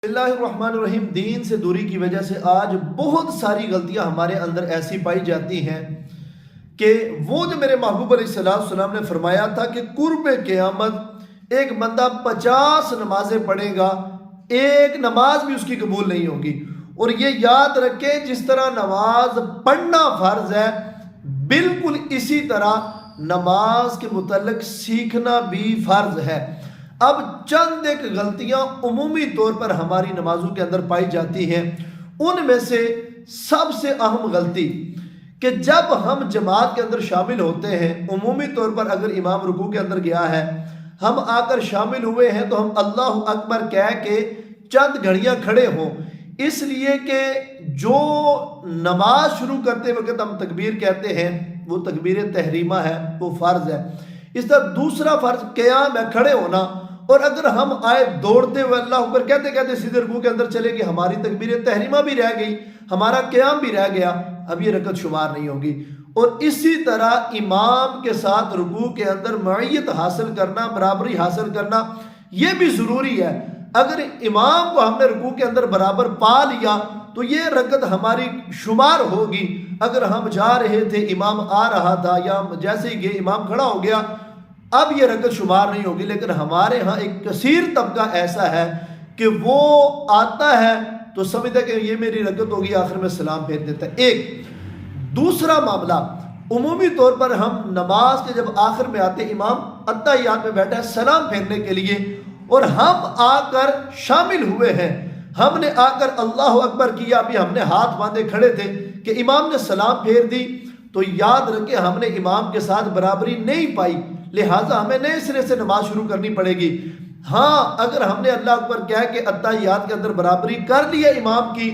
बिस्मिल्लाहिर्रहमानिर्रहीम। दीन से दूरी की वजह से आज बहुत सारी गलतियां हमारे अंदर ऐसी पाई जाती हैं कि वो जो मेरे महबूब अलैहिस्सलाम ने फरमाया था कि कुर्ब क़यामत एक बंदा 50 नमाजें पढ़ेगा, एक नमाज भी उसकी कबूल नहीं होगी। और ये याद रखें, जिस तरह नमाज पढ़ना फ़र्ज है, बिल्कुल इसी तरह नमाज के मुतल्लिक़ सीखना भी फ़र्ज है। अब चंद एक गलतियां उमूमी तौर पर हमारी नमाजों के अंदर पाई जाती हैं। उनमें से सबसे अहम गलती कि जब हम जमात के अंदर शामिल होते हैं, उमूमी तौर पर अगर इमाम रुकू के अंदर गया है, हम आकर शामिल हुए हैं, तो हम अल्लाह अकबर कह के चंद घड़ियां खड़े हों, इसलिए कि जो नमाज शुरू करते वक्त हम तकबीर कहते हैं वो तकबीर तहरीमा है, वो फ़र्ज है। इस तरह दूसरा फ़र्ज क़याम है, खड़े होना। और अगर हम आए दौड़ते हुए अल्लाह अकबर कहते कहते सीधे रुकू के अंदर चले गए, हमारी तकबीर तहरीमा भी रह गई, हमारा क़याम भी रह गया, अब ये रकत शुमार नहीं होगी। और इसी तरह इमाम के साथ रुकू के अंदर मईयत हासिल करना, बराबरी हासिल करना, ये भी ज़रूरी है। अगर इमाम को हमने रुकू के अंदर बराबर पा लिया तो ये रकत हमारी शुमार होगी। अगर हम जा रहे थे, इमाम आ रहा था, या जैसे ही गए इमाम खड़ा हो गया, अब ये रकत शुमार नहीं होगी। लेकिन हमारे यहाँ एक कसीर तबका ऐसा है कि वो आता है तो समझता है कि ये मेरी रकत होगी, आखिर में सलाम फेर देता है। एक दूसरा मामला, उमूमी तौर पर हम नमाज के जब आखिर में आते, इमाम अत्तहियात में बैठा है सलाम फेरने के लिए, और हम आकर शामिल हुए हैं, हमने आकर अल्लाह अकबर किया, अभी हमने हाथ बांधे खड़े थे कि इमाम ने सलाम फेर दी, तो याद रखें हमने इमाम के साथ बराबरी नहीं पाई, लिहाजा हमें नए सिरे से नमाज शुरू करनी पड़ेगी। हाँ, अगर हमने अल्लाह अकबर कह के अत्तहियात के अंदर बराबरी कर लिया इमाम की,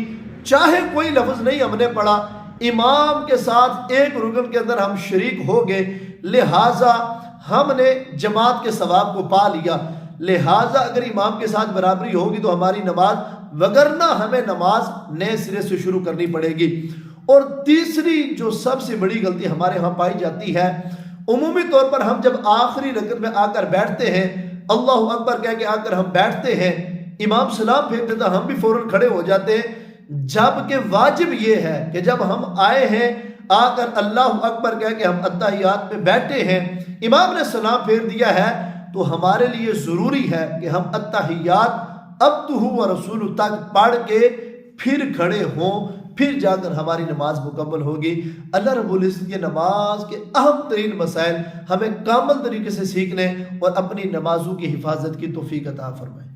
चाहे कोई लफ्ज़ नहीं हमने पढ़ा, इमाम के साथ एक रुकन के अंदर हम शरीक हो गए, लिहाजा हमने जमात के सवाब को पा लिया। लिहाजा अगर इमाम के साथ बराबरी होगी तो हमारी नमाज, वगरना हमें नमाज नए सिरे से शुरू करनी पड़ेगी। और तीसरी जो सबसे बड़ी गलती हमारे यहाँ पाई जाती है, उमूमी तौर पर हम जब आखिरी रकत में आकर बैठते हैं, अल्लाह अकबर कह के आकर हम बैठते हैं, इमाम सलाम फेर देता, हम भी फौरन खड़े हो जाते हैं। जबकि वाजिब ये है कि जब हम आए हैं, आकर अल्लाह अकबर कह के हम अत्तहियात में बैठे हैं, इमाम ने सलाम फेर दिया है, तो हमारे लिए ज़रूरी है कि हम अत्तहियात अब्दुहु व रसूलु तक पढ़ के फिर खड़े हों, फिर जाकर हमारी नमाज मुकम्मल होगी। अल्लाह रब्बुल इज़्ज़त के नमाज के अहम तरीन मसाइल हमें कामल तरीके से सीखने और अपनी नमाजों की हिफाजत की तौफीक अता फरमाए।